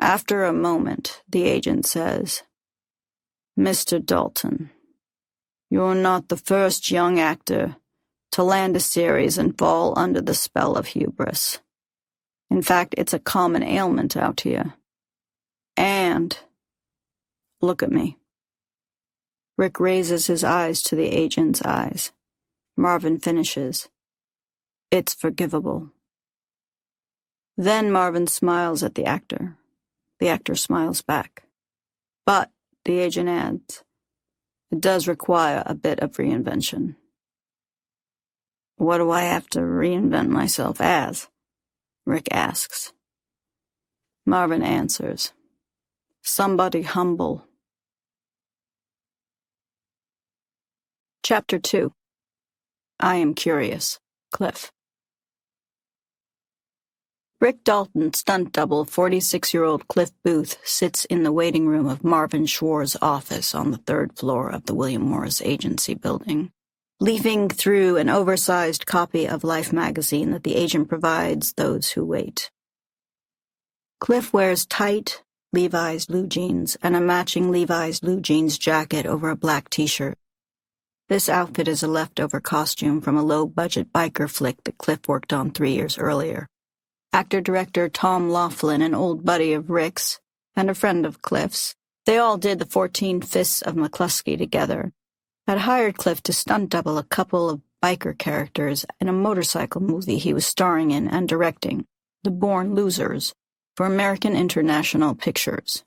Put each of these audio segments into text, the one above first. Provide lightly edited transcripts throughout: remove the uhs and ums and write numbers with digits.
After a moment, the agent says, "Mr. Dalton, you're not the first young actor to land a series and fall under the spell of hubris. In fact, it's a common ailment out here. And look at me." Rick raises his eyes to the agent's eyes. Marvin finishes, "It's forgivable." Then Marvin smiles at the actor. The actor smiles back. But, the agent adds, it does require a bit of reinvention. "What do I have to reinvent myself as?" Rick asks. Marvin answers, "Somebody humble." Chapter 2. I Am Curious, Cliff. Rick Dalton's stunt double, 46-year-old Cliff Booth, sits in the waiting room of Marvin Schwartz's office on the 3rd floor of the William Morris Agency building, leafing through an oversized copy of Life magazine that the agent provides those who wait. Cliff wears tight Levi's blue jeans and a matching Levi's blue jeans jacket over a black t-shirt. This outfit is a leftover costume from a low-budget biker flick that Cliff worked on 3 years earlier. Actor-director Tom Laughlin, an old buddy of Rick's and a friend of Cliff's, they all did the 14 Fists of McCluskey together, had hired Cliff to stunt double a couple of biker characters in a motorcycle movie he was starring in and directing, The Born Losers, for American International Pictures.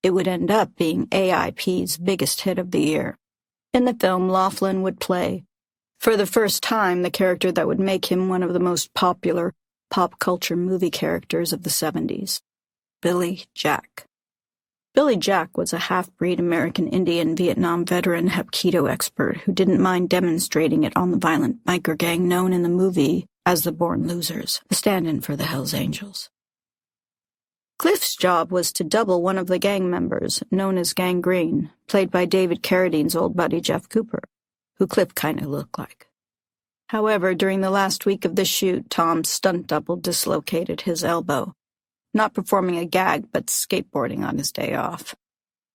It would end up being AIP's biggest hit of the year. In the film, Laughlin would play, for the first time, the character that would make him one of the most popular pop culture movie characters of the 70s, Billy Jack. Billy Jack was a half-breed American Indian Vietnam veteran Hapkido expert who didn't mind demonstrating it on the violent biker gang known in the movie as the Born Losers, a stand-in for the Hells Angels. Cliff's job was to double one of the gang members, known as Gangrene, played by David Carradine's old buddy Jeff Cooper, who Cliff kind of looked like. However, during the last week of the shoot, Tom's stunt double dislocated his elbow, not performing a gag but skateboarding on his day off.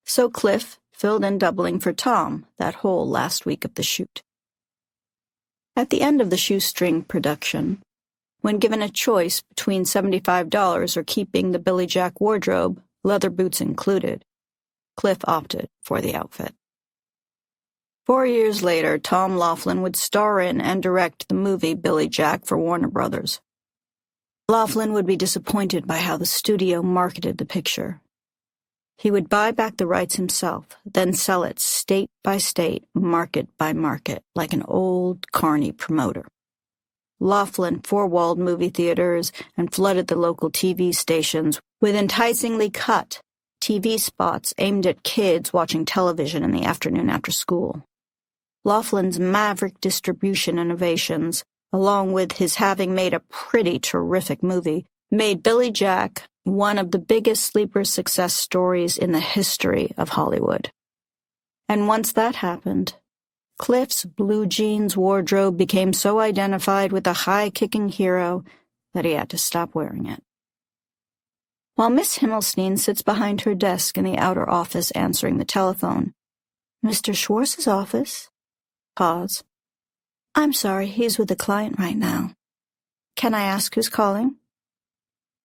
So Cliff filled in doubling for Tom that whole last week of the shoot. At the end of the shoestring production, when given a choice between $75 or keeping the Billy Jack wardrobe, leather boots included, Cliff opted for the outfit. 4 years later, Tom Laughlin would star in and direct the movie Billy Jack for Warner Brothers. Laughlin would be disappointed by how the studio marketed the picture. He would buy back the rights himself, then sell it state by state, market by market, like an old, carny promoter. Laughlin four-walled movie theaters and flooded the local TV stations with enticingly cut TV spots aimed at kids watching television in the afternoon after school. Laughlin's maverick distribution innovations, along with his having made a pretty terrific movie, made Billy Jack one of the biggest sleeper success stories in the history of Hollywood. And once that happened, Cliff's blue jeans wardrobe became so identified with the high-kicking hero that he had to stop wearing it. While Miss Himmelstein sits behind her desk in the outer office answering the telephone, "Mr. Schwartz's office?" Pause. "I'm sorry, he's with a client right now. Can I ask who's calling?"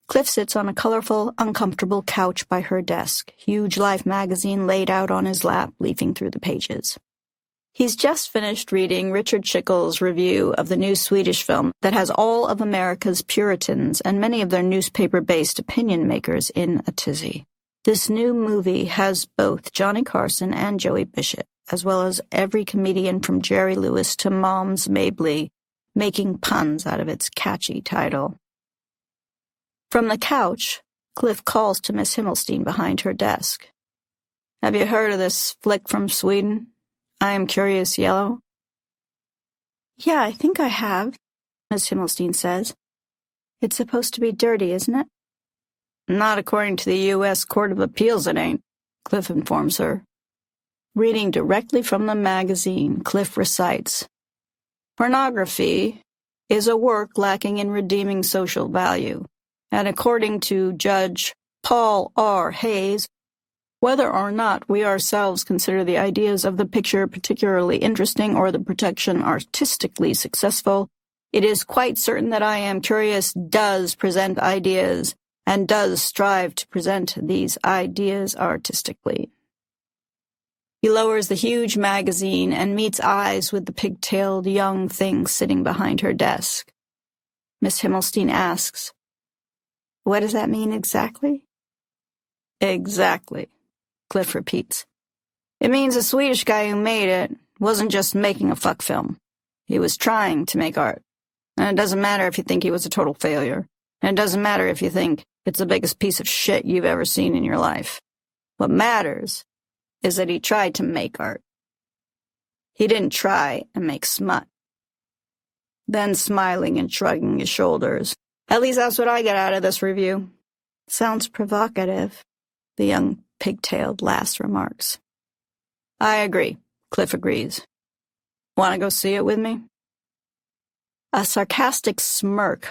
Cliff sits on a colorful, uncomfortable couch by her desk, huge Life magazine laid out on his lap, leafing through the pages. He's just finished reading Richard Schickel's review of the new Swedish film that has all of America's Puritans and many of their newspaper-based opinion makers in a tizzy. This new movie has both Johnny Carson and Joey Bishop, as well as every comedian from Jerry Lewis to Moms Mabley, making puns out of its catchy title. From the couch, Cliff calls to Miss Himmelstein behind her desk. "Have you heard of this flick from Sweden? I Am Curious Yellow?" "Yeah, I think I have," Miss Himmelstein says. "It's supposed to be dirty, isn't it?" "Not according to the U.S. Court of Appeals it ain't," Cliff informs her. Reading directly from the magazine, Cliff recites, "Pornography is a work lacking in redeeming social value, and according to Judge Paul R. Hayes, whether or not we ourselves consider the ideas of the picture particularly interesting or the production artistically successful, it is quite certain that I Am Curious does present ideas and does strive to present these ideas artistically. He lowers the huge magazine and meets eyes with the pigtailed young thing sitting behind her desk. Miss Himmelstein asks, "What does that mean exactly?" "Exactly," Cliff repeats. "It means the Swedish guy who made it wasn't just making a fuck film. He was trying to make art. And it doesn't matter if you think he was a total failure. And it doesn't matter if you think it's the biggest piece of shit you've ever seen in your life. What matters is that he tried to make art. He didn't try and make smut." Then, smiling and shrugging his shoulders, "At least that's what I get out of this review." "Sounds provocative," the young pigtailed lass remarks. "I agree," Cliff agrees. "Want to go see it with me?" A sarcastic smirk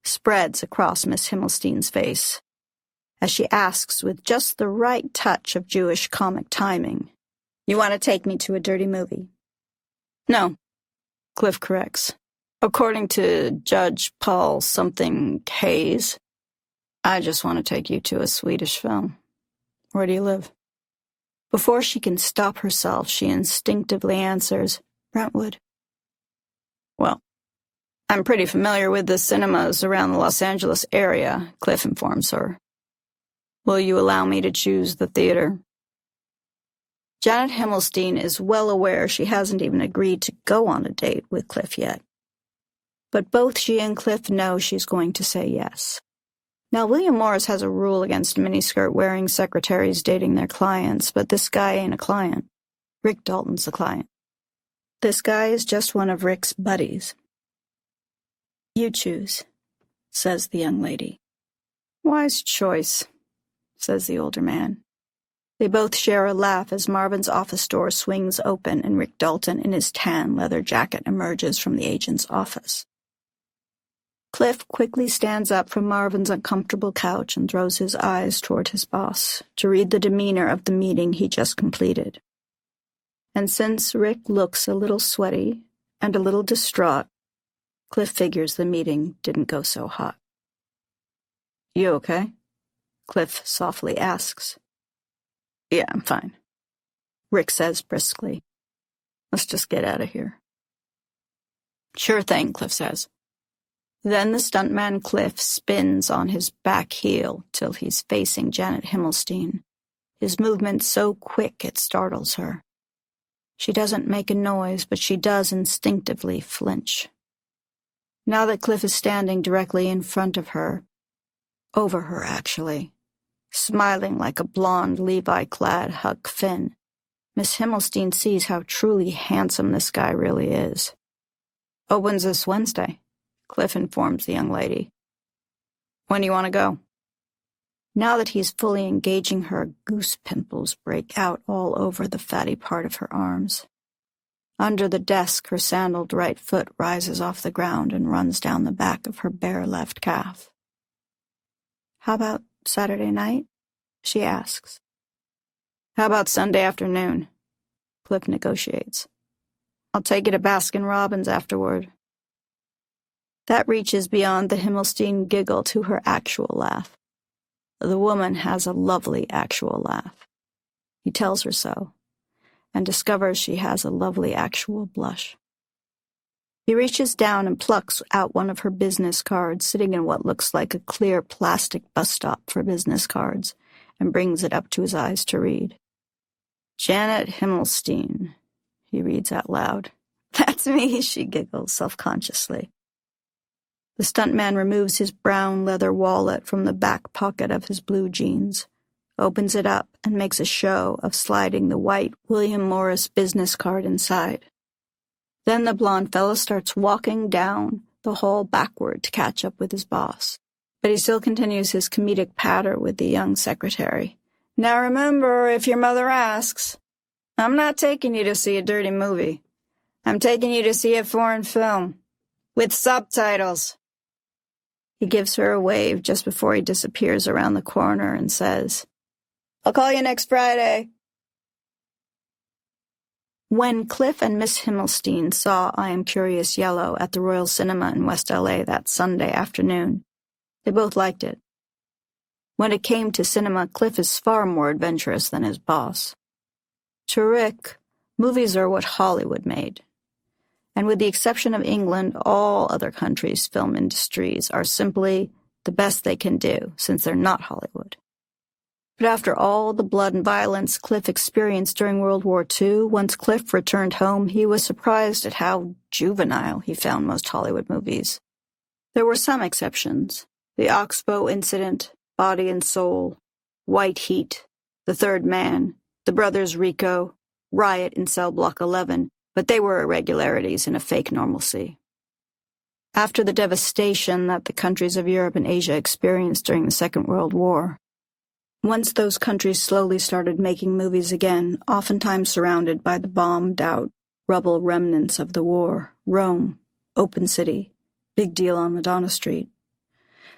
spreads across Miss Himmelstein's face as she asks with just the right touch of Jewish comic timing, "You want to take me to a dirty movie?" "No," Cliff corrects. "According to Judge Paul something Hayes, I just want to take you to a Swedish film. Where do you live?" Before she can stop herself, she instinctively answers, "Brentwood." "Well, I'm pretty familiar with the cinemas around the Los Angeles area," Cliff informs her. "Will you allow me to choose the theater?" Janet Himmelstein is well aware she hasn't even agreed to go on a date with Cliff yet. But both she and Cliff know she's going to say yes. Now, William Morris has a rule against miniskirt-wearing secretaries dating their clients, but this guy ain't a client. Rick Dalton's the client. This guy is just one of Rick's buddies. "You choose," says the young lady. "Wise choice," says the older man. They both share a laugh as Marvin's office door swings open and Rick Dalton in his tan leather jacket emerges from the agent's office. Cliff quickly stands up from Marvin's uncomfortable couch and throws his eyes toward his boss to read the demeanor of the meeting he just completed. And since Rick looks a little sweaty and a little distraught, Cliff figures the meeting didn't go so hot. "You okay?" Cliff softly asks. "Yeah, I'm fine," Rick says briskly. "Let's just get out of here." "Sure thing," Cliff says. Then the stuntman Cliff spins on his back heel till he's facing Janet Himmelstein, his movement so quick it startles her. She doesn't make a noise, but she does instinctively flinch. Now that Cliff is standing directly in front of her, over her actually, smiling like a blonde Levi-clad Huck Finn, Miss Himmelstein sees how truly handsome this guy really is. "Opens this Wednesday," Cliff informs the young lady. "When do you want to go?" Now that he's fully engaging her, goose pimples break out all over the fatty part of her arms. Under the desk, her sandaled right foot rises off the ground and runs down the back of her bare left calf. "How about Saturday night?" she asks. "How about Sunday afternoon?" Cliff negotiates. "I'll take you to Baskin-Robbins afterward." That reaches beyond the Himmelstein giggle to her actual laugh. The woman has a lovely actual laugh. He tells her so, and discovers she has a lovely actual blush. He reaches down and plucks out one of her business cards sitting in what looks like a clear plastic bus stop for business cards, and brings it up to his eyes to read. "Janet Himmelstein," he reads out loud. "That's me," she giggles self-consciously. The stuntman removes his brown leather wallet from the back pocket of his blue jeans, opens it up, and makes a show of sliding the white William Morris business card inside. Then the blonde fellow starts walking down the hall backward to catch up with his boss. But he still continues his comedic patter with the young secretary. "Now remember, if your mother asks, I'm not taking you to see a dirty movie. I'm taking you to see a foreign film. With subtitles." He gives her a wave just before he disappears around the corner and says, "I'll call you next Friday." When Cliff and Miss Himmelstein saw I Am Curious Yellow at the Royal Cinema in West L.A. that Sunday afternoon, they both liked it. When it came to cinema, Cliff is far more adventurous than his boss. To Rick, movies are what Hollywood made. And with the exception of England, all other countries' film industries are simply the best they can do, since they're not Hollywood. But after all the blood and violence Cliff experienced during World War II, once Cliff returned home, he was surprised at how juvenile he found most Hollywood movies. There were some exceptions. The Oxbow Incident, Body and Soul, White Heat, The Third Man, The Brothers Rico, Riot in Cell Block 11, but they were irregularities in a fake normalcy. After the devastation that the countries of Europe and Asia experienced during the Second World War, once those countries slowly started making movies again, oftentimes surrounded by the bombed-out rubble remnants of the war, Rome, Open City, Big Deal on Madonna Street,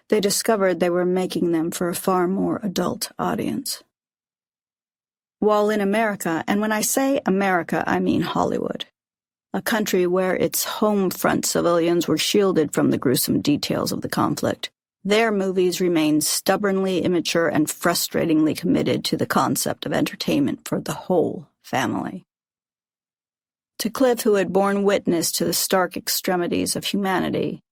they discovered they were making them for a far more adult audience. While in America, and when I say America, I mean Hollywood, a country where its home front civilians were shielded from the gruesome details of the conflict, their movies remained stubbornly immature and frustratingly committed to the concept of entertainment for the whole family. To Cliff, who had borne witness to the stark extremities of humanity,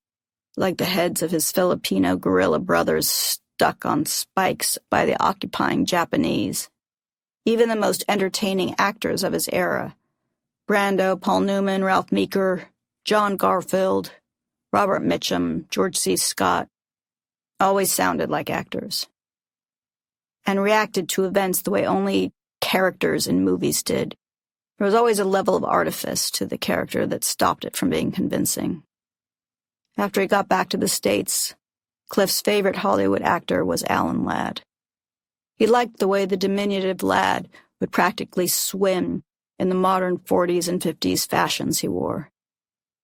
like the heads of his Filipino guerrilla brothers stuck on spikes by the occupying Japanese, even the most entertaining actors of his era, Brando, Paul Newman, Ralph Meeker, John Garfield, Robert Mitchum, George C. Scott, always sounded like actors, and reacted to events the way only characters in movies did. There was always a level of artifice to the character that stopped it from being convincing. After he got back to the States, Cliff's favorite Hollywood actor was Alan Ladd. He liked the way the diminutive lad would practically swim in the modern 40s and 50s fashions he wore.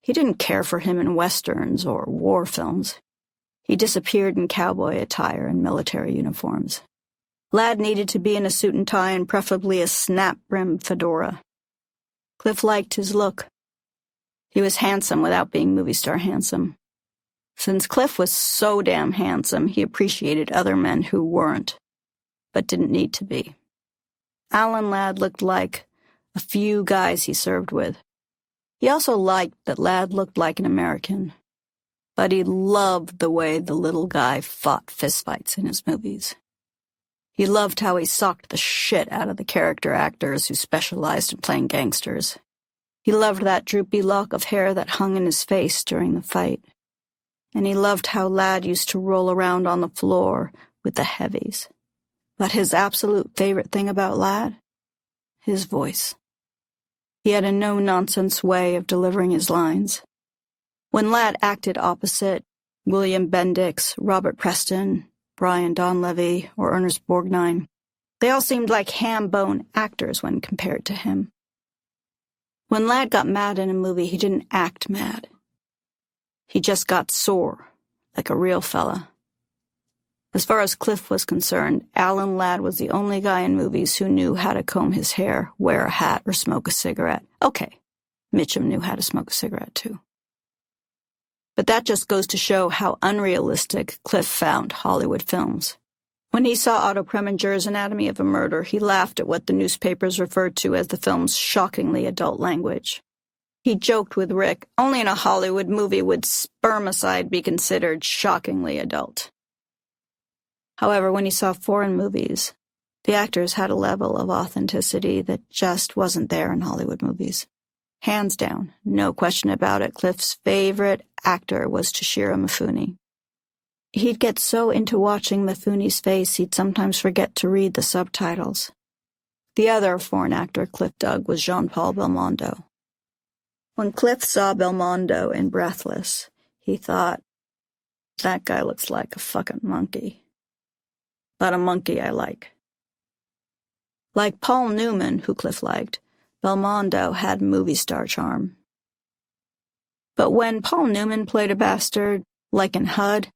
He didn't care for him in westerns or war films. He disappeared in cowboy attire and military uniforms. Ladd needed to be in a suit and tie and preferably a snap-brim fedora. Cliff liked his look. He was handsome without being movie star handsome. Since Cliff was so damn handsome, he appreciated other men who weren't, but didn't need to be. Alan Ladd looked like a few guys he served with. He also liked that Ladd looked like an American, but he loved the way the little guy fought fistfights in his movies. He loved how he socked the shit out of the character actors who specialized in playing gangsters. He loved that droopy lock of hair that hung in his face during the fight. And he loved how Ladd used to roll around on the floor with the heavies. But his absolute favorite thing about Ladd? His voice. He had a no-nonsense way of delivering his lines. When Ladd acted opposite William Bendix, Robert Preston, Brian Donlevy, or Ernest Borgnine, they all seemed like ham-bone actors when compared to him. When Ladd got mad in a movie, he didn't act mad. He just got sore, like a real fella. As far as Cliff was concerned, Alan Ladd was the only guy in movies who knew how to comb his hair, wear a hat, or smoke a cigarette. Okay, Mitchum knew how to smoke a cigarette, too. But that just goes to show how unrealistic Cliff found Hollywood films. When he saw Otto Preminger's Anatomy of a Murder, he laughed at what the newspapers referred to as the film's shockingly adult language. He joked with Rick, only in a Hollywood movie would spermicide be considered shockingly adult. However, when he saw foreign movies, the actors had a level of authenticity that just wasn't there in Hollywood movies. Hands down, no question about it, Cliff's favorite actor was Toshiro Mifune. He'd get so into watching Mifune's face he'd sometimes forget to read the subtitles. The other foreign actor Cliff dug was Jean-Paul Belmondo. When Cliff saw Belmondo in Breathless, he thought, that guy looks like a fucking monkey. But a monkey I like. Like Paul Newman, who Cliff liked, Belmondo had movie star charm. But when Paul Newman played a bastard, like in HUD,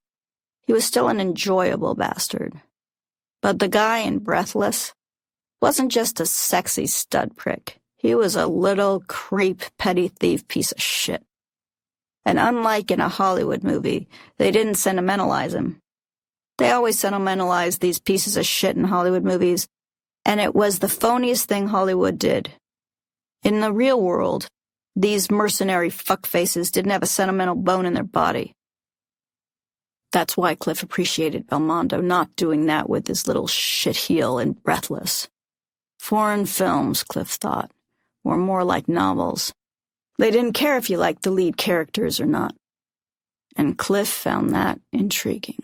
He was still an enjoyable bastard. But the guy in Breathless wasn't just a sexy stud prick. He was a little creep, petty thief piece of shit. And unlike in a Hollywood movie, they didn't sentimentalize him. They always sentimentalize these pieces of shit in Hollywood movies, and it was the phoniest thing Hollywood did. In the real world, these mercenary fuckfaces didn't have a sentimental bone in their body. That's why Cliff appreciated Belmondo not doing that with his little shitheel in Breathless. Foreign films, Cliff thought, were more like novels. They didn't care if you liked the lead characters or not. And Cliff found that intriguing.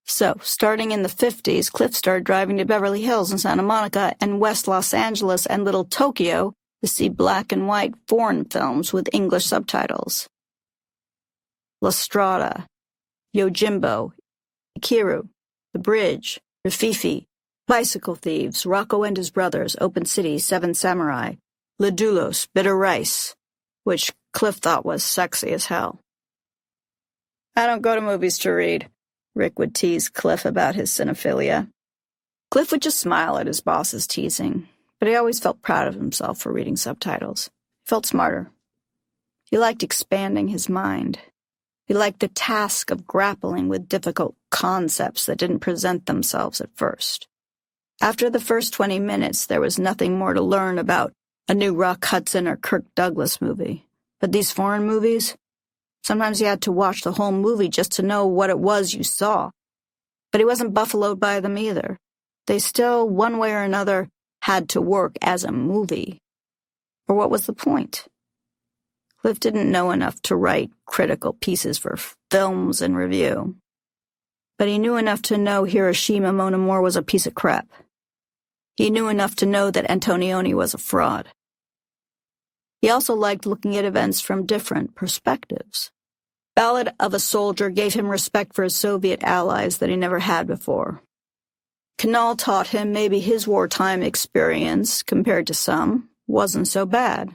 So, starting in the 50s, Cliff started driving to Beverly Hills and Santa Monica and West Los Angeles and Little Tokyo to see black and white foreign films with English subtitles. La Strada, Yojimbo, Ikiru, The Bridge, Rififi, Bicycle Thieves, Rocco and His Brothers, Open City, Seven Samurai, Ledulos, Bitter Rice, which Cliff thought was sexy as hell. I don't go to movies to read, Rick would tease Cliff about his cinephilia. Cliff would just smile at his boss's teasing, but he always felt proud of himself for reading subtitles. He felt smarter. He liked expanding his mind. He liked the task of grappling with difficult concepts that didn't present themselves at first. After the first 20 minutes, there was nothing more to learn about a new Rock Hudson or Kirk Douglas movie. But these foreign movies, sometimes you had to watch the whole movie just to know what it was you saw. But he wasn't buffaloed by them either. They still, one way or another, had to work as a movie. Or what was the point? Cliff didn't know enough to write critical pieces for films and review. But he knew enough to know Hiroshima Mon Amour was a piece of crap. He knew enough to know that Antonioni was a fraud. He also liked looking at events from different perspectives. Ballad of a Soldier gave him respect for his Soviet allies that he never had before. Canal taught him maybe his wartime experience, compared to some, wasn't so bad.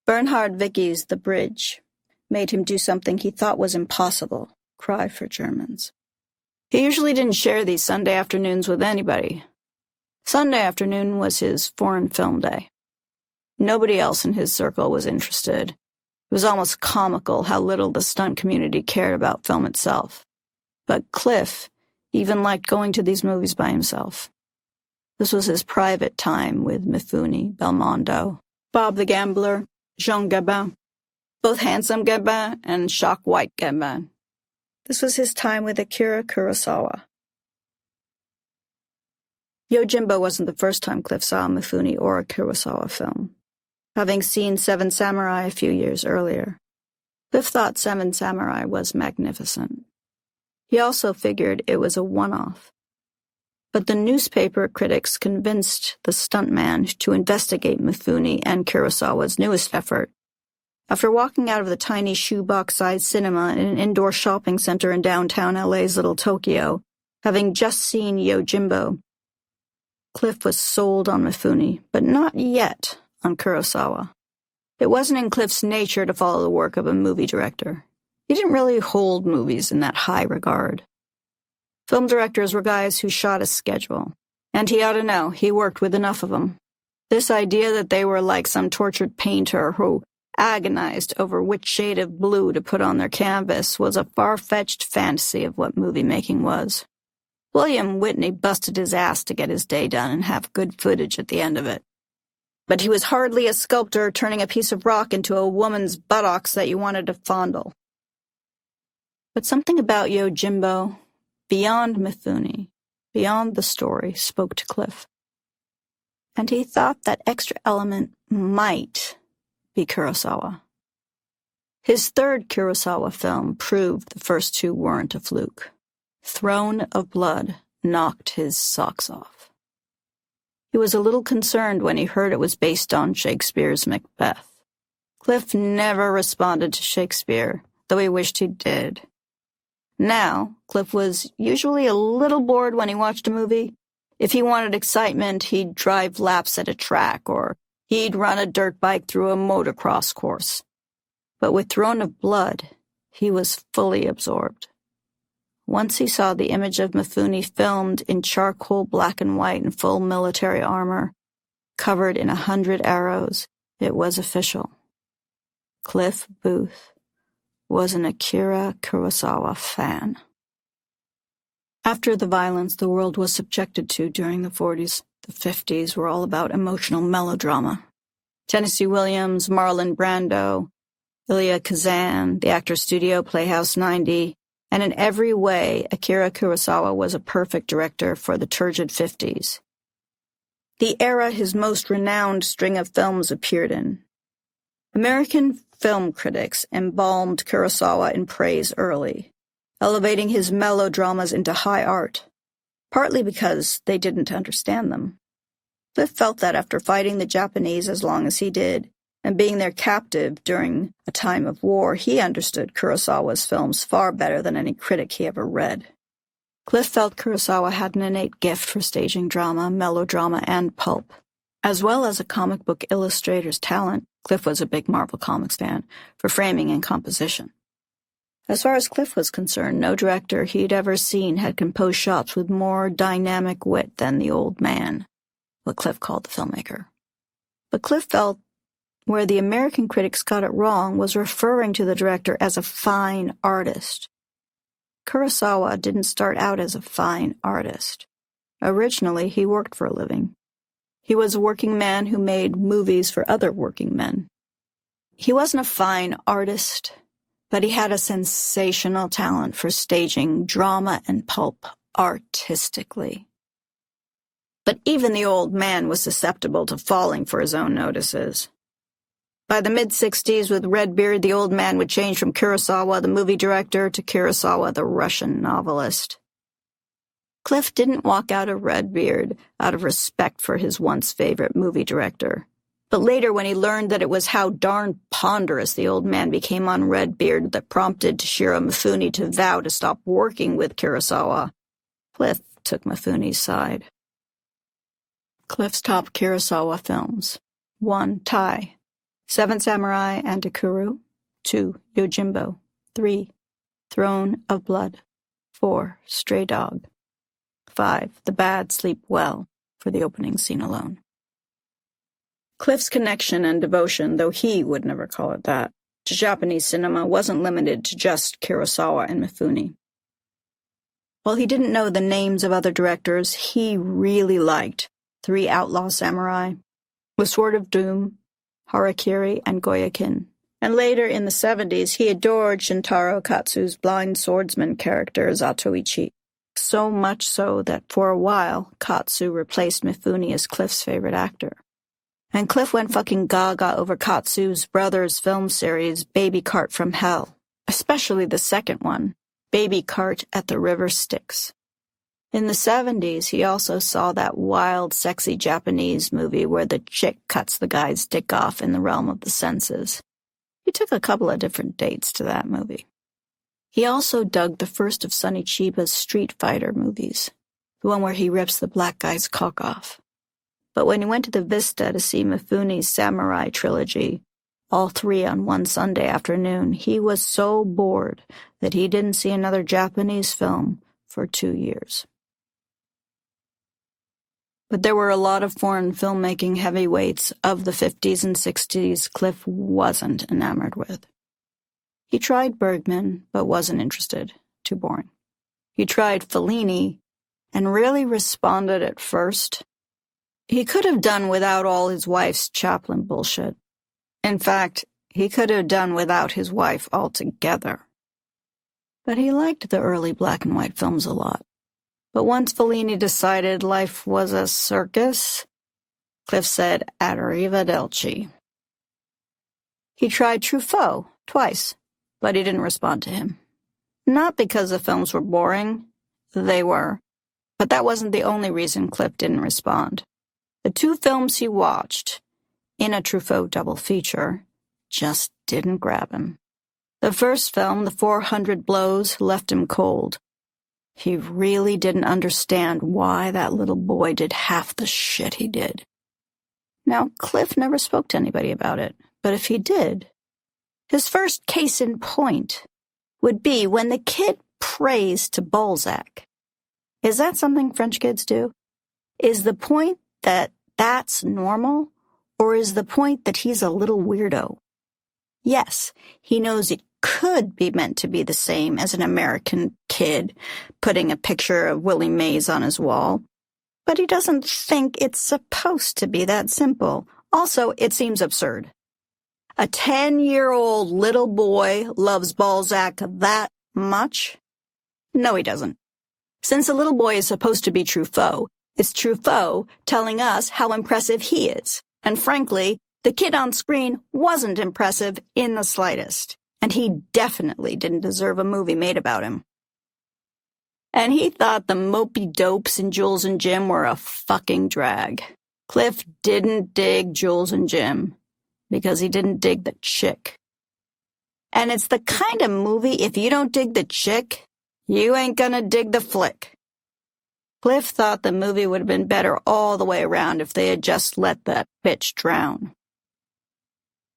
Bernhard Vicky's The Bridge made him do something he thought was impossible, cry for Germans. He usually didn't share these Sunday afternoons with anybody. Sunday afternoon was his foreign film day. Nobody else in his circle was interested. It was almost comical how little the stunt community cared about film itself. But Cliff even liked going to these movies by himself. This was his private time with Mifune, Belmondo, Bob the Gambler, Jean Gabin, both handsome Gabin and shock white Gabin. This was his time with Akira Kurosawa. Yojimbo wasn't the first time Cliff saw a Mifune or a Kurosawa film. Having seen Seven Samurai a few years earlier, Cliff thought Seven Samurai was magnificent. He also figured it was a one-off. But the newspaper critics convinced the stuntman to investigate Mifune and Kurosawa's newest effort. After walking out of the tiny shoebox-sized cinema in an indoor shopping center in downtown LA's Little Tokyo, having just seen Yojimbo, Cliff was sold on Mifune, but not yet on Kurosawa. It wasn't in Cliff's nature to follow the work of a movie director. He didn't really hold movies in that high regard. Film directors were guys who shot a schedule, and he ought to know he worked with enough of them. This idea that they were like some tortured painter who agonized over which shade of blue to put on their canvas was a far-fetched fantasy of what movie-making was. William Whitney busted his ass to get his day done and have good footage at the end of it. But he was hardly a sculptor turning a piece of rock into a woman's buttocks that you wanted to fondle. But something about Yojimbo, beyond Mifune, beyond the story, spoke to Cliff. And he thought that extra element might be Kurosawa. His third Kurosawa film proved the first two weren't a fluke. Throne of Blood knocked his socks off. He was a little concerned when he heard it was based on Shakespeare's Macbeth. Cliff never responded to Shakespeare, though he wished he did. Now, Cliff was usually a little bored when he watched a movie. If he wanted excitement, he'd drive laps at a track, or he'd run a dirt bike through a motocross course. But with Throne of Blood, He was fully absorbed. Once he saw the image of Mifune filmed in charcoal black and white in full military armor, covered in 100 arrows, it was official. Cliff Booth was an Akira Kurosawa fan. After the violence the world was subjected to during the 40s, the 50s were all about emotional melodrama. Tennessee Williams, Marlon Brando, Elia Kazan, the Actors Studio, Playhouse 90, and in every way, Akira Kurosawa was a perfect director for the turgid 50s. The era his most renowned string of films appeared in. American film critics embalmed Kurosawa in praise early, elevating his melodramas into high art, partly because they didn't understand them. Cliff felt that after fighting the Japanese as long as he did, and being their captive during a time of war, he understood Kurosawa's films far better than any critic he ever read. Cliff felt Kurosawa had an innate gift for staging drama, melodrama, and pulp. As well as a comic book illustrator's talent, Cliff was a big Marvel Comics fan, for framing and composition. As far as Cliff was concerned, no director he'd ever seen had composed shots with more dynamic wit than the old man, what Cliff called the filmmaker. But Cliff felt where the American critics got it wrong was referring to the director as a fine artist. Kurosawa didn't start out as a fine artist. Originally, he worked for a living. He was a working man who made movies for other working men. He wasn't a fine artist, but he had a sensational talent for staging drama and pulp artistically. But even the old man was susceptible to falling for his own notices. By the mid-60s, with Redbeard, the old man would change from Kurosawa, the movie director, to Kurosawa, the Russian novelist. Cliff didn't walk out of Redbeard out of respect for his once favorite movie director. But later, when he learned that it was how darn ponderous the old man became on Redbeard that prompted Toshiro Mifune to vow to stop working with Kurosawa, Cliff took Mifune's side. Cliff's top Kurosawa films: 1. Tai, 7 Samurai and Ikuru, 2. Yojimbo, 3. Throne of Blood, 4. Stray Dog, 5. The Bad Sleep Well, for the opening scene alone. Cliff's connection and devotion, though he would never call it that, to Japanese cinema wasn't limited to just Kurosawa and Mifune. While he didn't know the names of other directors, he really liked 3 Outlaw Samurai, The Sword of Doom, Harakiri, and Goyakin. And later, in the 70s, he adored Shintaro Katsu's blind swordsman character, Zatoichi. So much so that for a while, Katsu replaced Mifune as Cliff's favorite actor. And Cliff went fucking gaga over Katsu's brother's film series, Baby Cart from Hell, especially the second one, Baby Cart at the River Styx. In the 70s, he also saw that wild, sexy Japanese movie where the chick cuts the guy's dick off in the realm of the senses. He took a couple of different dates to that movie. He also dug the first of Sonny Chiba's Street Fighter movies, the one where he rips the black guy's cock off. But when he went to the Vista to see Mifune's Samurai trilogy, all 3 on one Sunday afternoon, he was so bored that he didn't see another Japanese film for 2 years. But there were a lot of foreign filmmaking heavyweights of the 50s and 60s Cliff wasn't enamored with. He tried Bergman, but wasn't interested. Too boring. He tried Fellini, and really responded at first. He could have done without all his wife's Chaplin bullshit. In fact, he could have done without his wife altogether. But he liked the early black and white films a lot. But once Fellini decided life was a circus, Cliff said, "Arrivederci." He tried Truffaut twice, but he didn't respond to him. Not because the films were boring. They were. But that wasn't the only reason Cliff didn't respond. The 2 films he watched, in a Truffaut double feature, just didn't grab him. The first film, The 400 Blows, left him cold. He really didn't understand why that little boy did half the shit he did. Now, Cliff never spoke to anybody about it, but if he did, his first case in point would be when the kid prays to Balzac. Is that something French kids do? Is the point that that's normal, or is the point that he's a little weirdo? Yes, he knows it could be meant to be the same as an American kid putting a picture of Willie Mays on his wall, but he doesn't think it's supposed to be that simple. Also, it seems absurd. A 10-year-old little boy loves Balzac that much? No, he doesn't. Since the little boy is supposed to be Truffaut, it's Truffaut telling us how impressive he is. And frankly, the kid on screen wasn't impressive in the slightest. And he definitely didn't deserve a movie made about him. And he thought the mopey dopes in Jules and Jim were a fucking drag. Cliff didn't dig Jules and Jim because he didn't dig the chick. And it's the kind of movie, if you don't dig the chick, you ain't gonna dig the flick. Cliff thought the movie would have been better all the way around if they had just let that bitch drown.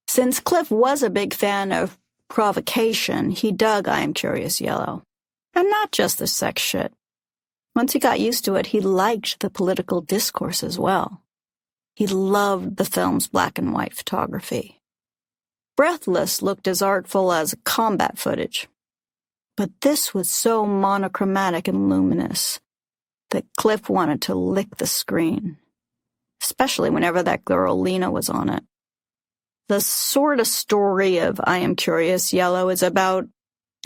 Since Cliff was a big fan of provocation, he dug I Am Curious Yellow. And not just the sex shit. Once he got used to it, he liked the political discourse as well. He loved the film's black and white photography. Breathless looked as artful as combat footage. But this was so monochromatic and luminous that Cliff wanted to lick the screen, especially whenever that girl Lena was on it. The sort of story of I Am Curious Yellow is about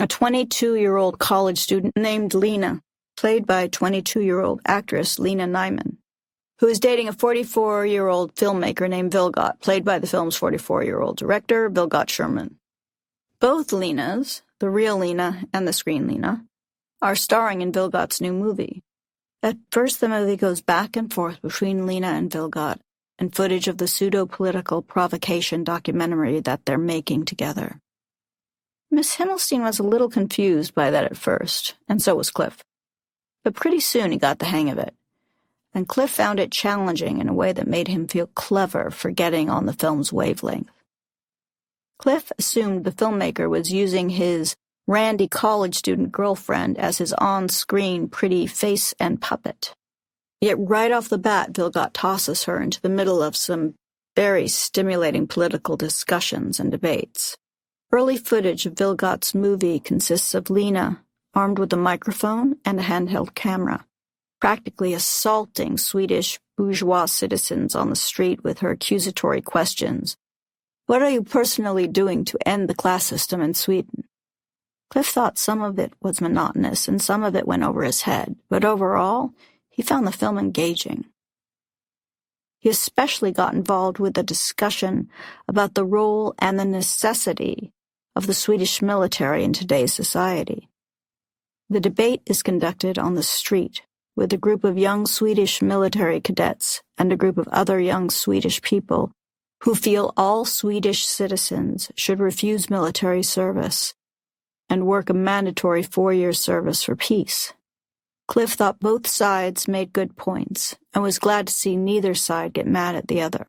a 22-year-old college student named Lena, played by 22-year-old actress Lena Nyman, who is dating a 44-year-old filmmaker named Vilgot, played by the film's 44-year-old director, Vilgot Sherman. Both Lenas, the real Lena and the screen Lena, are starring in Vilgot's new movie. At first, the movie goes back and forth between Lena and Vilgot, and footage of the pseudo-political provocation documentary that they're making together. Miss Himmelstein was a little confused by that at first, and so was Cliff. But pretty soon he got the hang of it, and Cliff found it challenging in a way that made him feel clever for getting on the film's wavelength. Cliff assumed the filmmaker was using his randy college student girlfriend as his on-screen pretty face and puppet. Yet right off the bat, Vilgot tosses her into the middle of some very stimulating political discussions and debates. Early footage of Vilgot's movie consists of Lena, armed with a microphone and a handheld camera, practically assaulting Swedish bourgeois citizens on the street with her accusatory questions. What are you personally doing to end the class system in Sweden? Cliff thought some of it was monotonous and some of it went over his head, but overall, he found the film engaging. He especially got involved with the discussion about the role and the necessity of the Swedish military in today's society. The debate is conducted on the street with a group of young Swedish military cadets and a group of other young Swedish people who feel all Swedish citizens should refuse military service and work a mandatory 4-year service for peace. Cliff thought both sides made good points and was glad to see neither side get mad at the other.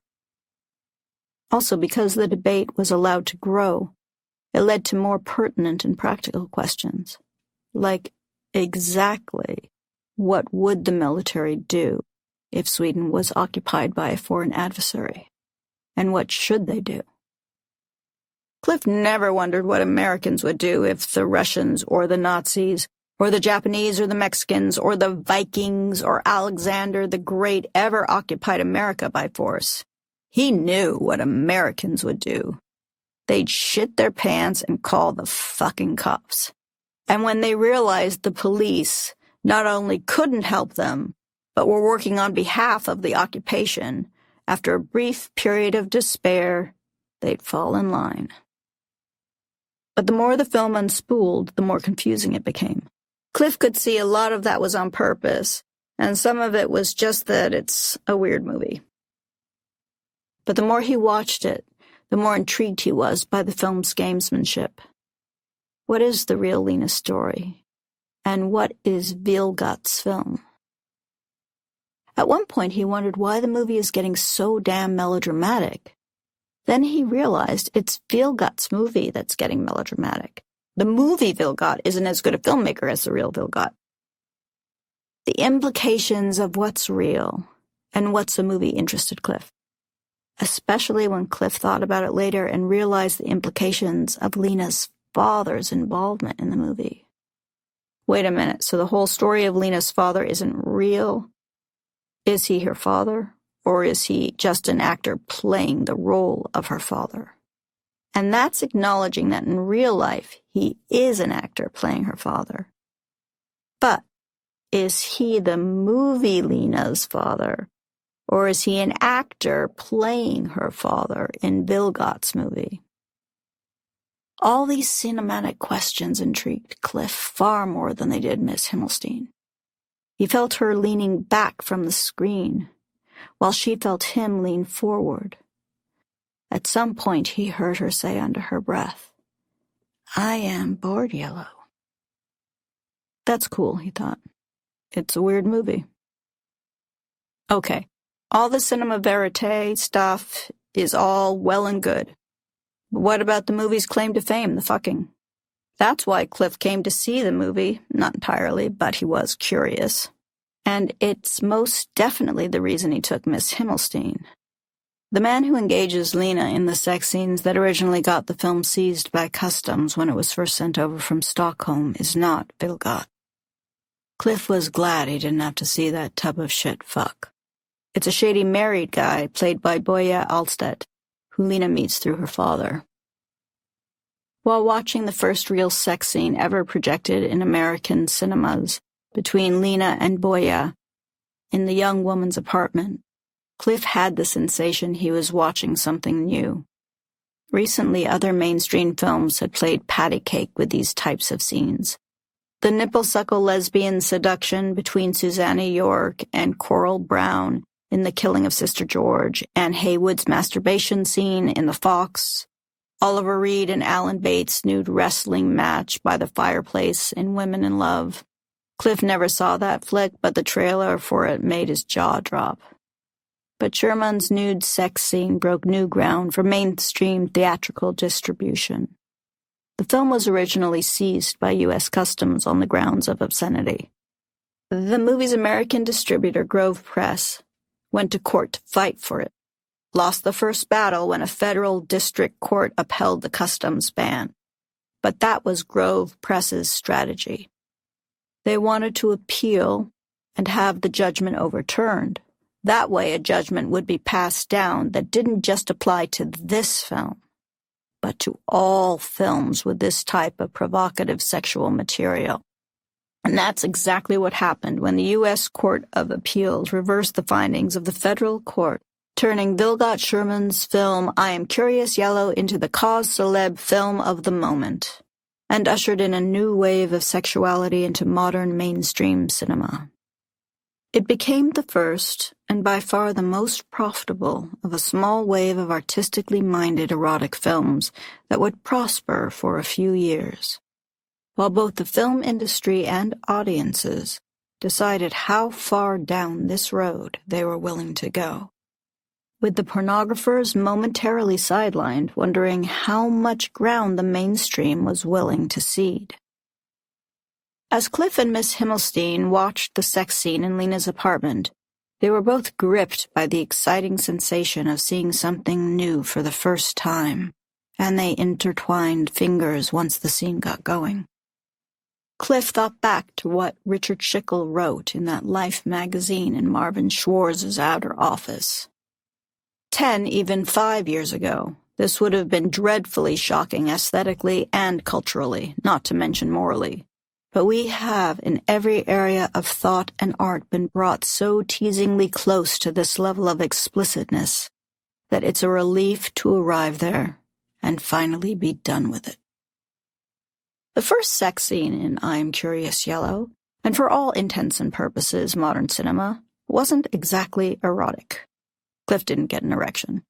Also, because the debate was allowed to grow, it led to more pertinent and practical questions, like exactly what would the military do if Sweden was occupied by a foreign adversary, and what should they do? Cliff never wondered what Americans would do if the Russians or the Nazis or the Japanese or the Mexicans or the Vikings or Alexander the Great ever occupied America by force. He knew what Americans would do. They'd shit their pants and call the fucking cops. And when they realized the police not only couldn't help them, but were working on behalf of the occupation, after a brief period of despair, they'd fall in line. But the more the film unspooled, the more confusing it became. Cliff could see a lot of that was on purpose, and some of it was just that it's a weird movie. But the more he watched it, the more intrigued he was by the film's gamesmanship. What is the real Lena story? And what is Vilgot's film? At one point, he wondered why the movie is getting so damn melodramatic. Then he realized it's Vilgot's movie that's getting melodramatic, The movie Vilgot isn't as good a filmmaker as the real Vilgot. The implications of what's real and what's a movie interested Cliff, especially when Cliff thought about it later and realized the implications of Lena's father's involvement in the movie. Wait a minute, so the whole story of Lena's father isn't real? Is he her father, or is he just an actor playing the role of her father? And that's acknowledging that in real life, he is an actor playing her father. But is he the movie Lena's father, or is he an actor playing her father in Vilgot's movie? All these cinematic questions intrigued Cliff far more than they did Miss Himmelstein. He felt her leaning back from the screen, while she felt him lean forward. At some point he heard her say under her breath, "I am bored yellow." That's cool, he thought. It's a weird movie. Okay, all the cinema verite stuff is all well and good. But what about the movie's claim to fame, the fucking? That's why Cliff came to see the movie, not entirely, but he was curious. And it's most definitely the reason he took Miss Himmelstein. The man who engages Lena in the sex scenes that originally got the film seized by customs when it was first sent over from Stockholm is not Vilgot. Cliff was glad he didn't have to see that tub of shit fuck. It's a shady married guy played by Boye Alstedt, who Lena meets through her father. While watching the first real sex scene ever projected in American cinemas between Lena and Boye in the young woman's apartment, Cliff had the sensation he was watching something new. Recently, other mainstream films had played patty cake with these types of scenes. The nipple-suckle lesbian seduction between Susanna York and Coral Brown in The Killing of Sister George, Anne Haywood's masturbation scene in The Fox, Oliver Reed and Alan Bates' nude wrestling match by the fireplace in Women in Love. Cliff never saw that flick, but the trailer for it made his jaw drop. But Sherman's nude sex scene broke new ground for mainstream theatrical distribution. The film was originally seized by U.S. Customs on the grounds of obscenity. The movie's American distributor, Grove Press, went to court to fight for it, lost the first battle when a federal district court upheld the customs ban. But that was Grove Press's strategy. They wanted to appeal and have the judgment overturned. That way a judgment would be passed down that didn't just apply to this film, but to all films with this type of provocative sexual material. And that's exactly what happened when the U.S. Court of Appeals reversed the findings of the federal court, turning Vilgot Sherman's film I Am Curious Yellow into the cause célèbre film of the moment, and ushered in a new wave of sexuality into modern mainstream cinema. It became the first, and by far the most profitable, of a small wave of artistically minded erotic films that would prosper for a few years, while both the film industry and audiences decided how far down this road they were willing to go, with the pornographers momentarily sidelined, wondering how much ground the mainstream was willing to cede. As Cliff and Miss Himmelstein watched the sex scene in Lena's apartment, they were both gripped by the exciting sensation of seeing something new for the first time, and they intertwined fingers once the scene got going. Cliff thought back to what Richard Schickel wrote in that Life magazine in Marvin Schwartz's outer office. 10, even 5 years ago, this would have been dreadfully shocking aesthetically and culturally, not to mention morally. But we have, in every area of thought and art, been brought so teasingly close to this level of explicitness that it's a relief to arrive there and finally be done with it. The first sex scene in I Am Curious Yellow, and for all intents and purposes modern cinema, wasn't exactly erotic. Cliff didn't get an erection.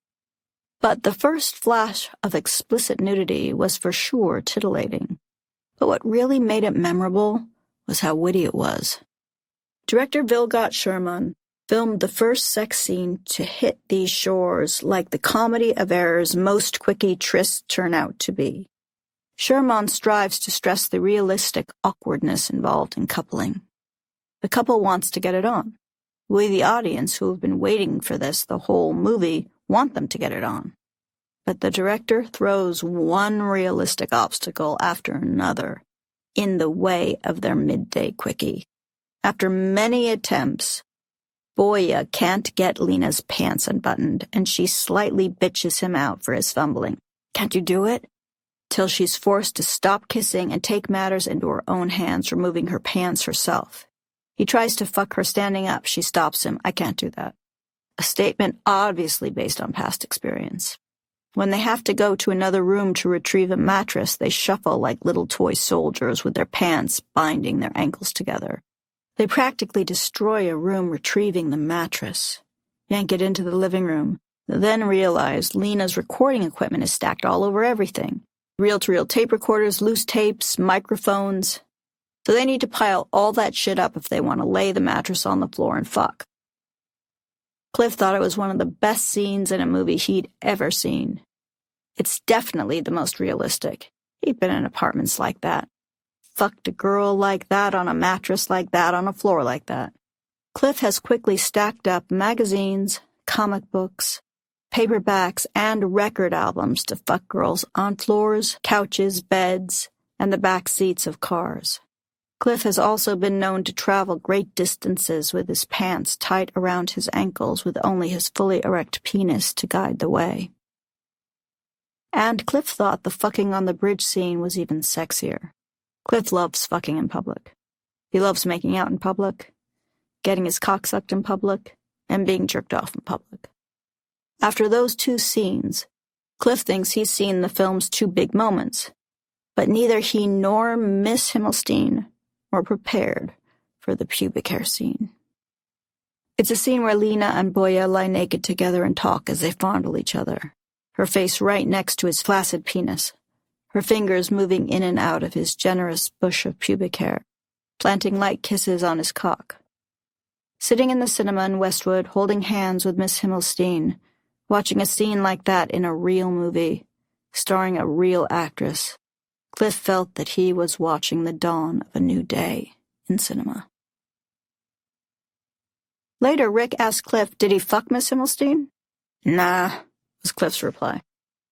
But the first flash of explicit nudity was for sure titillating. But what really made it memorable was how witty it was. Director Vilgot Sherman filmed the first sex scene to hit these shores like the comedy of errors most quickie trysts turn out to be. Sherman strives to stress the realistic awkwardness involved in coupling. The couple wants to get it on. We, the audience, who have been waiting for this the whole movie, want them to get it on. But the director throws one realistic obstacle after another in the way of their midday quickie. After many attempts, Boya can't get Lena's pants unbuttoned, and she slightly bitches him out for his fumbling. "Can't you do it?" Till she's forced to stop kissing and take matters into her own hands, removing her pants herself. He tries to fuck her standing up. She stops him. "I can't do that." A statement obviously based on past experience. When they have to go to another room to retrieve a mattress, they shuffle like little toy soldiers with their pants binding their ankles together. They practically destroy a room retrieving the mattress, yank it into the living room, then realize Lena's recording equipment is stacked all over everything. Reel-to-reel tape recorders, loose tapes, microphones. So they need to pile all that shit up if they want to lay the mattress on the floor and fuck. Cliff thought it was one of the best scenes in a movie he'd ever seen. It's definitely the most realistic. He'd been in apartments like that. Fucked a girl like that on a mattress like that on a floor like that. Cliff has quickly stacked up magazines, comic books, paperbacks, and record albums to fuck girls on floors, couches, beds, and the back seats of cars. Cliff has also been known to travel great distances with his pants tight around his ankles with only his fully erect penis to guide the way. And Cliff thought the fucking on the bridge scene was even sexier. Cliff loves fucking in public. He loves making out in public, getting his cock sucked in public, and being jerked off in public. After those two scenes, Cliff thinks he's seen the film's two big moments, but neither he nor Miss Himmelstein were prepared for the pubic hair scene. It's a scene where Lena and Boya lie naked together and talk as they fondle each other, her face right next to his flaccid penis, her fingers moving in and out of his generous bush of pubic hair, planting light kisses on his cock. Sitting in the cinema in Westwood, holding hands with Miss Himmelstein, watching a scene like that in a real movie, starring a real actress, Cliff felt that he was watching the dawn of a new day in cinema. Later, Rick asked Cliff, did he fuck Miss Himmelstein? "Nah," was Cliff's reply.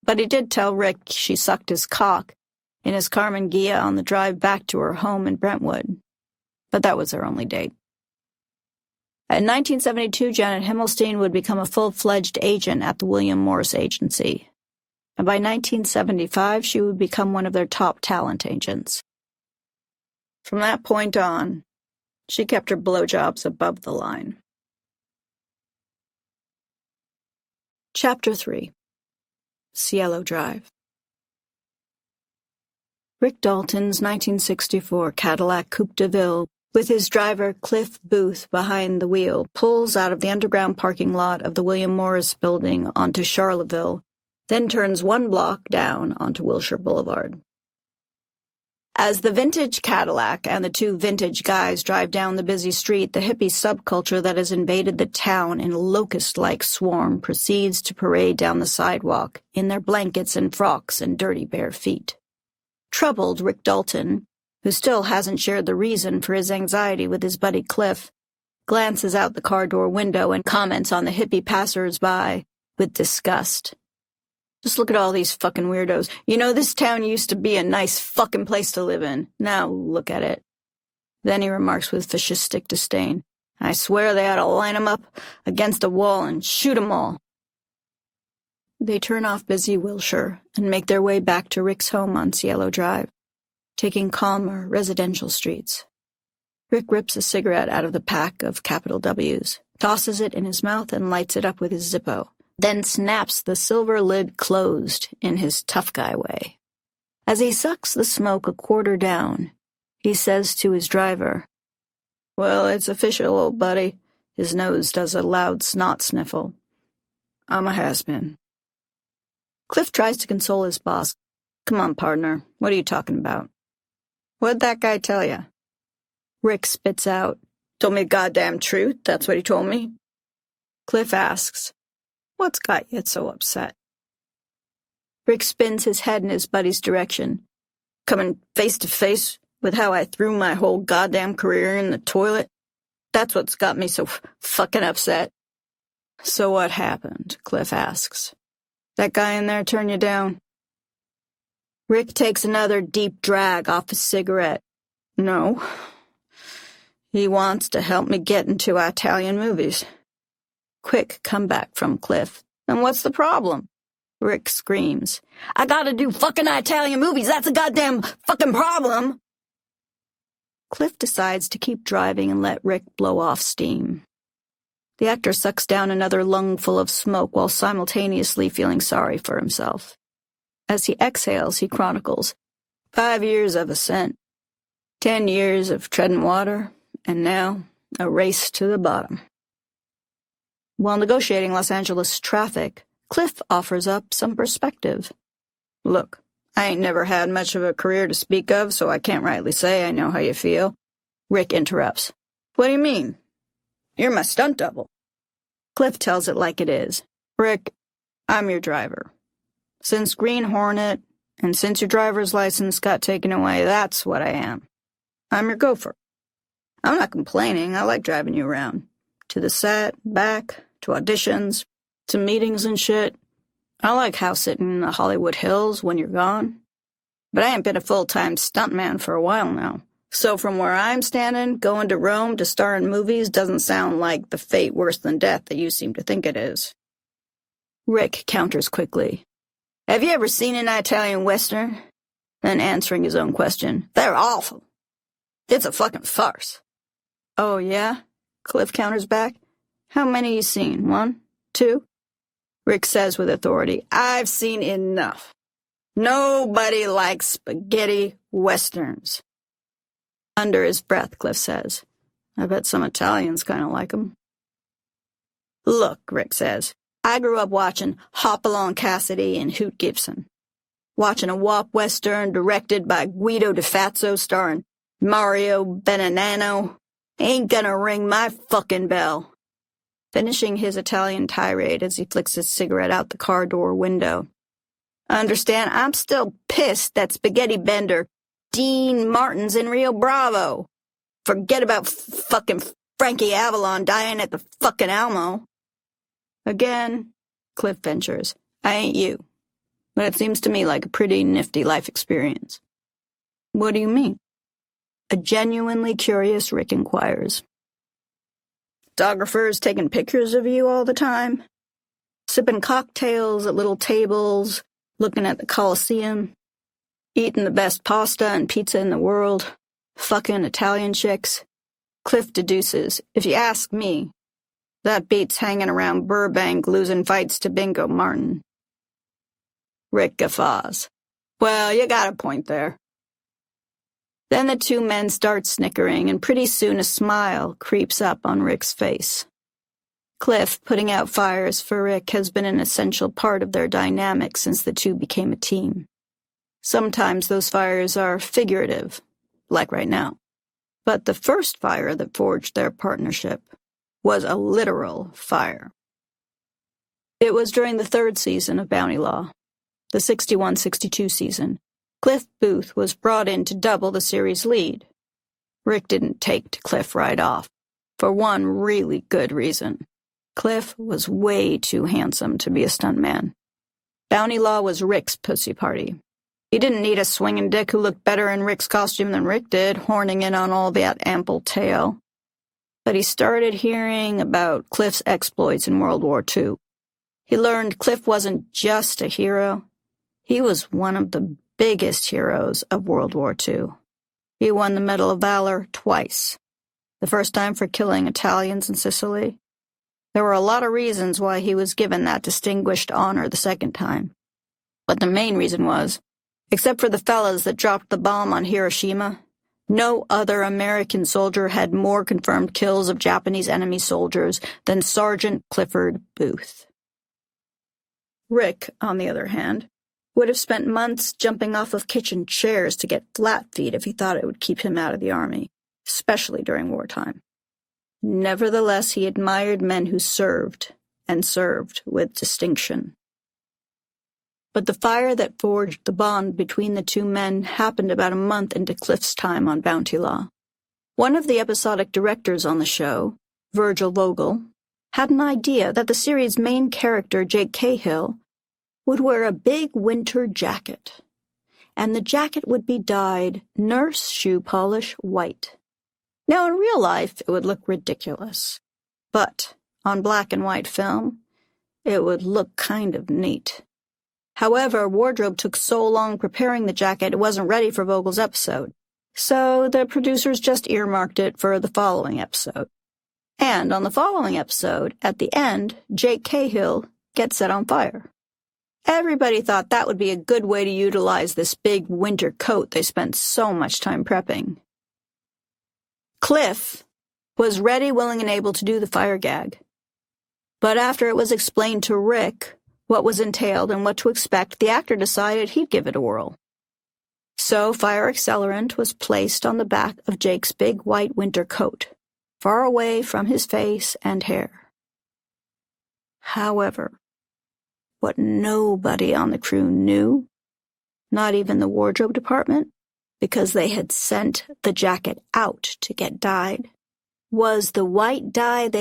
But he did tell Rick she sucked his cock in his Carmen Ghia on the drive back to her home in Brentwood. But that was their only date. In 1972, Janet Himmelstein would become a full-fledged agent at the William Morris Agency. And by 1975, she would become one of their top talent agents. From that point on, she kept her blowjobs above the line. Chapter 3. Cielo Drive. Rick Dalton's 1964 Cadillac Coupe de Ville, with his driver Cliff Booth behind the wheel, pulls out of the underground parking lot of the William Morris building onto Charlottesville, then turns one block down onto Wilshire Boulevard. As the vintage Cadillac and the two vintage guys drive down the busy street, the hippie subculture that has invaded the town in locust-like swarm proceeds to parade down the sidewalk in their blankets and frocks and dirty bare feet. Troubled, Rick Dalton, who still hasn't shared the reason for his anxiety with his buddy Cliff, glances out the car door window and comments on the hippie passers-by with disgust. "Just look at all these fucking weirdos. You know, this town used to be a nice fucking place to live in. Now look at it." Then he remarks with fascistic disdain, "I swear they ought to line 'em up against a wall and shoot 'em all." They turn off busy Wilshire and make their way back to Rick's home on Cielo Drive, taking calmer residential streets. Rick rips a cigarette out of the pack of capital W's, tosses it in his mouth and lights it up with his Zippo, then snaps the silver lid closed in his tough guy way. As he sucks the smoke a quarter down, he says to his driver, "Well, it's official, old buddy." His nose does a loud snot sniffle. "I'm a has-been." Cliff tries to console his boss. "Come on, partner, what are you talking about?" "What'd that guy tell you?" Rick spits out, "Told me the goddamn truth, that's what he told me." Cliff asks, "What's got you so upset?" Rick spins his head in his buddy's direction. Coming face to face with how I threw my whole goddamn career in the toilet? That's what's got me so fucking upset. So what happened? Cliff asks. That guy in there turn you down? Rick takes another deep drag off his cigarette. No. He wants to help me get into Italian movies. Quick comeback from Cliff. Then what's the problem? Rick screams. I gotta do fucking Italian movies. That's a goddamn fucking problem. Cliff decides to keep driving and let Rick blow off steam. The actor sucks down another lungful of smoke while simultaneously feeling sorry for himself. As he exhales, he chronicles 5 years of ascent, 10 years of treading water, and now a race to the bottom. While negotiating Los Angeles traffic, Cliff offers up some perspective. Look, I ain't never had much of a career to speak of, so I can't rightly say I know how you feel. Rick interrupts. What do you mean? You're my stunt double. Cliff tells it like it is. Rick, I'm your driver. Since Green Hornet, and since your driver's license got taken away, that's what I am. I'm your gopher. I'm not complaining. I like driving you around. To the set, back, to auditions, to meetings and shit. I like house-sitting in the Hollywood Hills when you're gone. But I ain't been a full-time stuntman for a while now. So from where I'm standing, going to Rome to star in movies doesn't sound like the fate worse than death that you seem to think it is. Rick counters quickly. Have you ever seen an Italian Western? Then answering his own question. They're awful. It's a fucking farce. Oh, yeah? Cliff counters back. How many you seen? 1? 2? Rick says with authority. I've seen enough. Nobody likes spaghetti westerns. Under his breath, Cliff says. I bet some Italians kind of like 'em. Look, Rick says. I grew up watching Hopalong Cassidy and Hoot Gibson. Watching a WAP Western directed by Guido Di Fazzo starring Mario Benanano ain't gonna ring my fucking bell. Finishing his Italian tirade as he flicks his cigarette out the car door window. Understand, I'm still pissed that spaghetti bender Dean Martin's in Rio Bravo. Forget about fucking Frankie Avalon dying at the fucking Alamo. Again, Cliff ventures, I ain't you, but it seems to me like a pretty nifty life experience. What do you mean? A genuinely curious Rick inquires. Photographers taking pictures of you all the time? Sipping cocktails at little tables, looking at the Colosseum? Eating the best pasta and pizza in the world? Fucking Italian chicks? Cliff deduces, if you ask me, that beats hanging around Burbank losing fights to Bingo Martin. Rick guffaws. Well, you got a point there. Then the two men start snickering, and pretty soon a smile creeps up on Rick's face. Cliff putting out fires for Rick has been an essential part of their dynamic since the two became a team. Sometimes those fires are figurative, like right now. But the first fire that forged their partnership was a literal fire. It was during the 3rd season of Bounty Law, the 61-62 season. Cliff Booth was brought in to double the series lead. Rick didn't take to Cliff right off, for one really good reason. Cliff was way too handsome to be a stuntman. Bounty Law was Rick's pussy party. He didn't need a swinging dick who looked better in Rick's costume than Rick did, horning in on all that ample tail. But he started hearing about Cliff's exploits in World War II. He learned Cliff wasn't just a hero. He was one of the biggest heroes of World War II. He won the Medal of Valor twice. The first time for killing Italians in Sicily. There were a lot of reasons why he was given that distinguished honor the second time. But the main reason was, except for the fellas that dropped the bomb on Hiroshima, no other American soldier had more confirmed kills of Japanese enemy soldiers than Sergeant Clifford Booth. Rick, on the other hand, would have spent months jumping off of kitchen chairs to get flat feet if he thought it would keep him out of the army, especially during wartime. Nevertheless, he admired men who served, and served with distinction. But the fire that forged the bond between the two men happened about a month into Cliff's time on Bounty Law. One of the episodic directors on the show, Virgil Vogel, had an idea that the series' main character, Jake Cahill, would wear a big winter jacket, and the jacket would be dyed nurse shoe polish white. Now, in real life, it would look ridiculous, but on black and white film, it would look kind of neat. However, wardrobe took so long preparing the jacket it wasn't ready for Vogel's episode, so the producers just earmarked it for the following episode. And on the following episode, at the end, Jake Cahill gets set on fire. Everybody thought that would be a good way to utilize this big winter coat they spent so much time prepping. Cliff was ready, willing, and able to do the fire gag. But after it was explained to Rick what was entailed and what to expect, the actor decided he'd give it a whirl. So fire accelerant was placed on the back of Jake's big white winter coat, far away from his face and hair. However, what nobody on the crew knew, not even the wardrobe department, because they had sent the jacket out to get dyed, was the white dye they